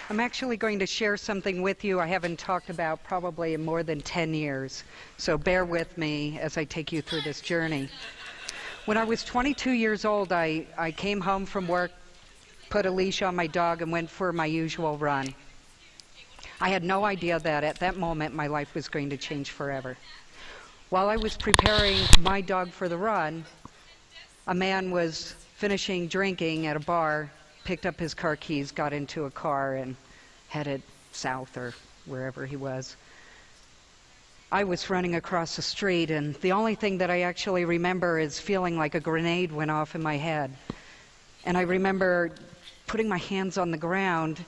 I'm actually going to share something with you I haven't talked about probably in more than 10 years. So bear with me as I take you through this journey. When I was 22 years old, I came home from work, put a leash on my dog, and went for my usual run. I had no idea that at that moment my life was going to change forever. While I was preparing my dog for the run, a man was finishing drinking at a bar, picked up his car keys, got into a car, and headed south or wherever he was. I was running across the street, and the only thing that I actually remember is feeling like a grenade went off in my head. And I remember putting my hands on the ground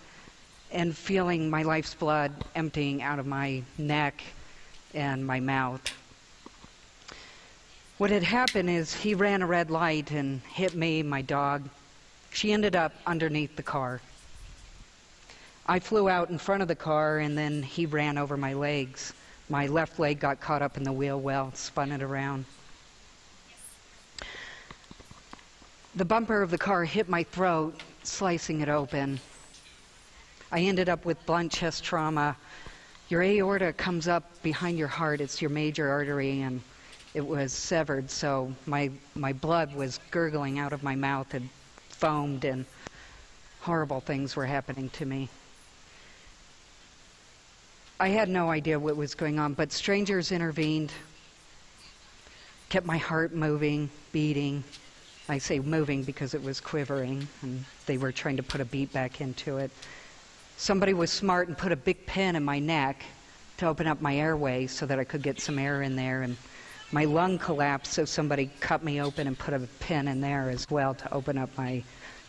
and feeling my life's blood emptying out of my neck and my mouth. What had happened is he ran a red light and hit me, my dog. She ended up underneath the car. I flew out in front of the car, and then he ran over my legs. My left leg got caught up in the wheel well, spun it around. The bumper of the car hit my throat, slicing it open. I ended up with blunt chest trauma. Your aorta comes up behind your heart. It's your major artery, and it was severed, so my blood was gurgling out of my mouth and foamed, and horrible things were happening to me. I had no idea what was going on, but strangers intervened, kept my heart moving, beating. I say moving because it was quivering, and they were trying to put a beat back into it. Somebody was smart and put a big pin in my neck to open up my airway so that I could get some air in there, and my lung collapsed, so somebody cut me open and put a pin in there as well to open up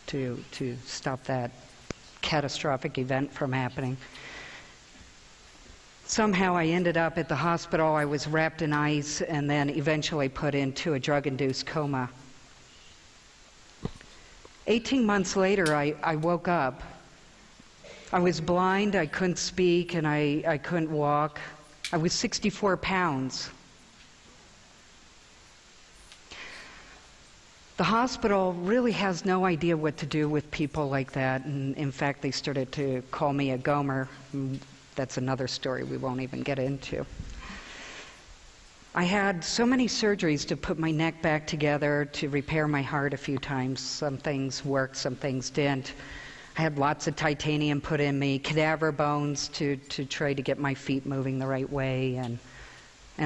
to stop that catastrophic event from happening. Somehow I ended up at the hospital. I was wrapped in ice and then eventually put into a drug-induced coma. 18 months later, I woke up. I was blind, I couldn't speak, and I couldn't walk. I was 64 pounds. The hospital really has no idea what to do with people like that, and in fact they started to call me a gomer. That's another story we won't even get into. I had so many surgeries to put my neck back together, to repair my heart a few times. Some things worked, some things didn't. I had lots of titanium put in me, cadaver bones to try to get my feet moving the right way, and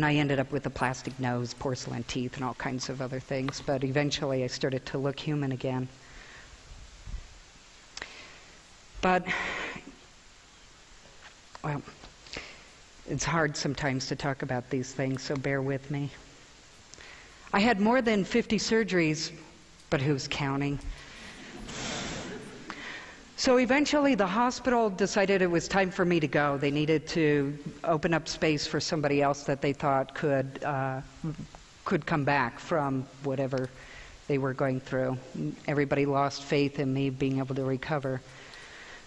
I ended up with a plastic nose, porcelain teeth, and all kinds of other things. But eventually I started to look human again. But, well, it's hard sometimes to talk about these things, so bear with me. I had more than 50 surgeries, but who's counting? So eventually the hospital decided it was time for me to go. They needed to open up space for somebody else that they thought could come back from whatever they were going through. Everybody lost faith in me being able to recover.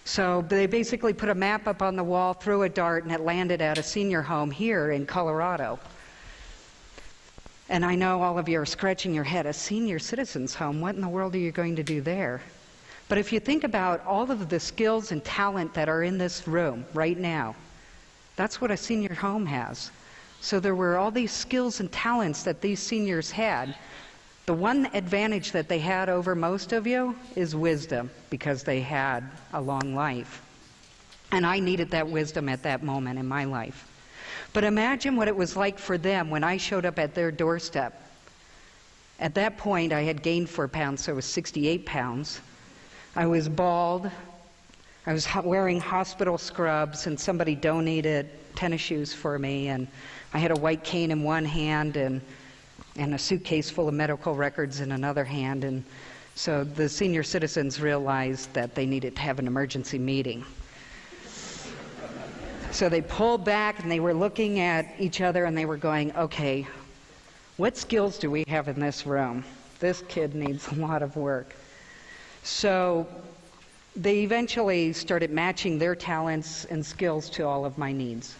So they basically put a map up on the wall, threw a dart, and it landed at a senior home here in Colorado. And I know all of you are scratching your head, a senior citizens home, what in the world are you going to do there? But if you think about all of the skills and talent that are in this room right now, that's what a senior home has. So there were all these skills and talents that these seniors had. The one advantage that they had over most of you is wisdom, because they had a long life. And I needed that wisdom at that moment in my life. But imagine what it was like for them when I showed up at their doorstep. At that point, I had gained 4 pounds, so I was 68 pounds. I was bald. I was wearing hospital scrubs, and somebody donated tennis shoes for me, and I had a white cane in one hand and a suitcase full of medical records in another hand. And so the senior citizens realized that they needed to have an emergency meeting. So they pulled back and they were looking at each other and they were going, okay, what skills do we have in this room? This kid needs a lot of work. So they eventually started matching their talents and skills to all of my needs.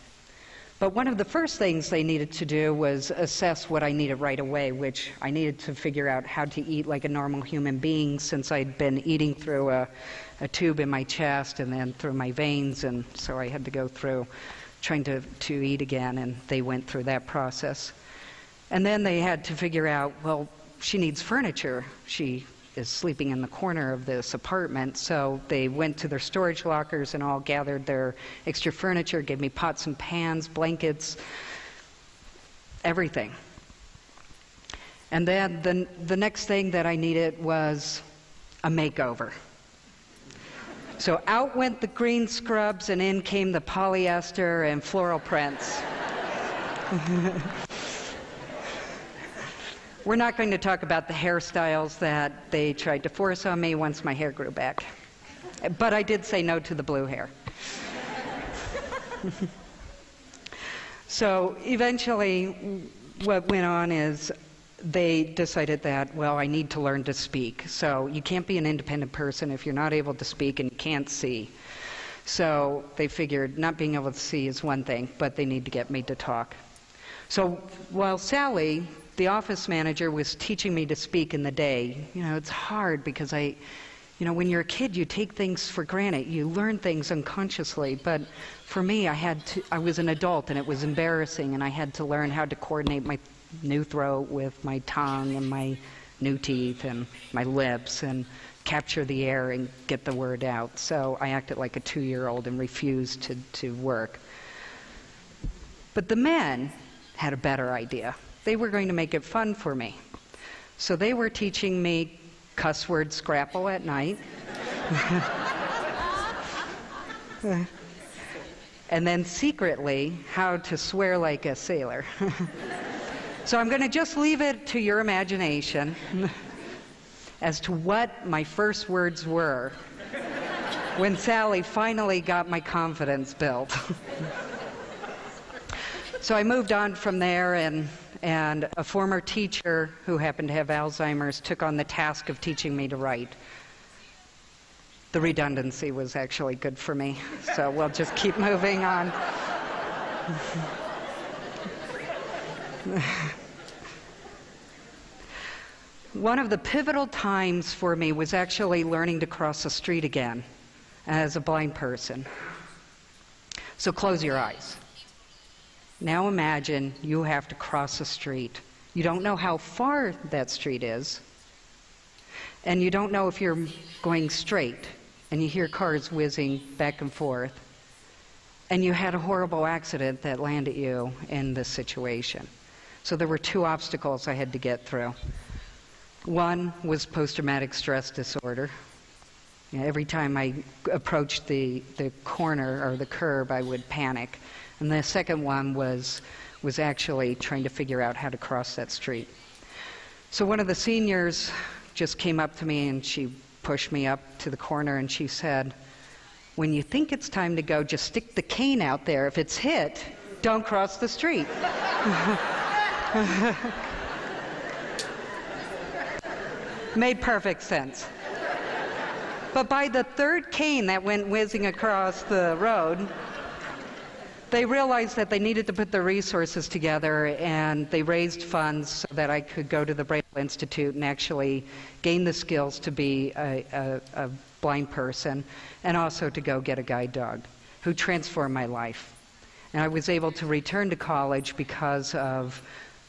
But one of the first things they needed to do was assess what I needed right away, which I needed to figure out how to eat like a normal human being, since I'd been eating through a tube in my chest and then through my veins, and so I had to go through trying to eat again, and they went through that process. And then they had to figure out, well, she needs furniture. She is sleeping in the corner of this apartment, so they went to their storage lockers and all gathered their extra furniture, gave me pots and pans, blankets, everything. And then the next thing that I needed was a makeover. So out went the green scrubs and in came the polyester and floral prints. We're not going to talk about the hairstyles that they tried to force on me once my hair grew back. But I did say no to the blue hair. So eventually what went on is they decided that, well, I need to learn to speak. So you can't be an independent person if you're not able to speak and you can't see. So they figured not being able to see is one thing, but they need to get me to talk. So while Sally, the office manager, was teaching me to speak in the day, it's hard because when you're a kid, you take things for granted. You learn things unconsciously. But for me, I was an adult and it was embarrassing, and I had to learn how to coordinate my new throat with my tongue and my new teeth and my lips and capture the air and get the word out. So I acted like a 2-year-old and refused to work. But the men had a better idea. They were going to make it fun for me. So they were teaching me cuss word scrapple at night. And then secretly, how to swear like a sailor. So I'm going to just leave it to your imagination as to what my first words were when Sally finally got my confidence built. So I moved on from there, and a former teacher who happened to have Alzheimer's took on the task of teaching me to write. The redundancy was actually good for me, so we'll just keep moving on. One of the pivotal times for me was actually learning to cross the street again as a blind person. So close your eyes. Now imagine you have to cross a street. You don't know how far that street is, and you don't know if you're going straight, and you hear cars whizzing back and forth, and you had a horrible accident that landed you in this situation. So there were 2 obstacles I had to get through. One was post-traumatic stress disorder. Every time I approached the corner or the curb, I would panic. And the second one was actually trying to figure out how to cross that street. So one of the seniors just came up to me and she pushed me up to the corner and she said, "When you think it's time to go, just stick the cane out there. If it's hit, don't cross the street." Made perfect sense. But by the 3rd cane that went whizzing across the road, they realized that they needed to put their resources together, and they raised funds so that I could go to the Braille Institute and actually gain the skills to be a blind person, and also to go get a guide dog who transformed my life. And I was able to return to college because of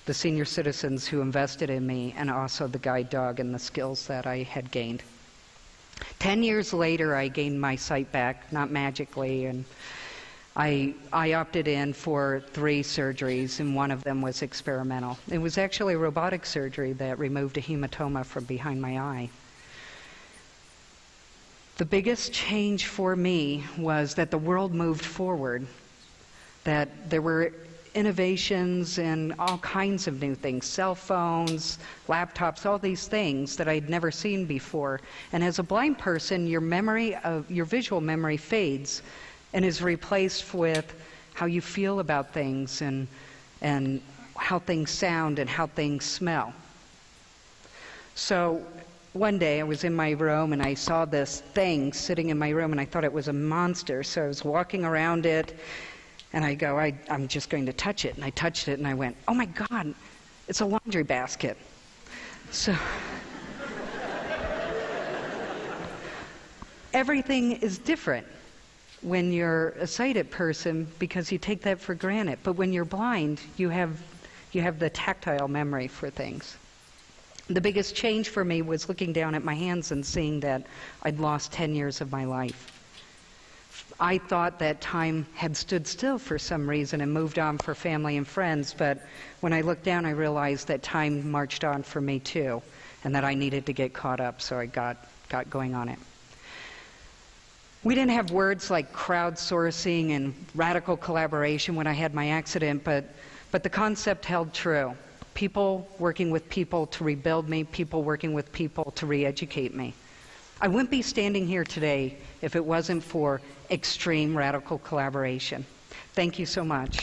the senior citizens who invested in me, and also the guide dog and the skills that I had gained. 10 years later, I gained my sight back, not magically, and I opted in for 3 surgeries, and one of them was experimental. It was actually a robotic surgery that removed a hematoma from behind my eye. The biggest change for me was that the world moved forward, that there were innovations and all kinds of new things, cell phones, laptops, all these things that I'd never seen before. And as a blind person, your visual memory fades and is replaced with how you feel about things and how things sound and how things smell. So one day I was in my room and I saw this thing sitting in my room and I thought it was a monster. So I was walking around it And I go, I'm just going to touch it. And I touched it and I went, oh my God, it's a laundry basket. So everything is different when you're a sighted person because you take that for granted. But when you're blind, you have the tactile memory for things. The biggest change for me was looking down at my hands and seeing that I'd lost 10 years of my life. I thought that time had stood still for some reason and moved on for family and friends, but when I looked down, I realized that time marched on for me too, and that I needed to get caught up, so I got going on it. We didn't have words like crowdsourcing and radical collaboration when I had my accident, but the concept held true. People working with people to rebuild me, people working with people to re-educate me. I wouldn't be standing here today if it wasn't for extreme radical collaboration. Thank you so much.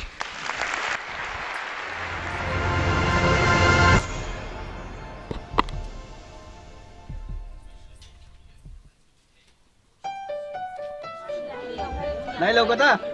Nailo ko ta.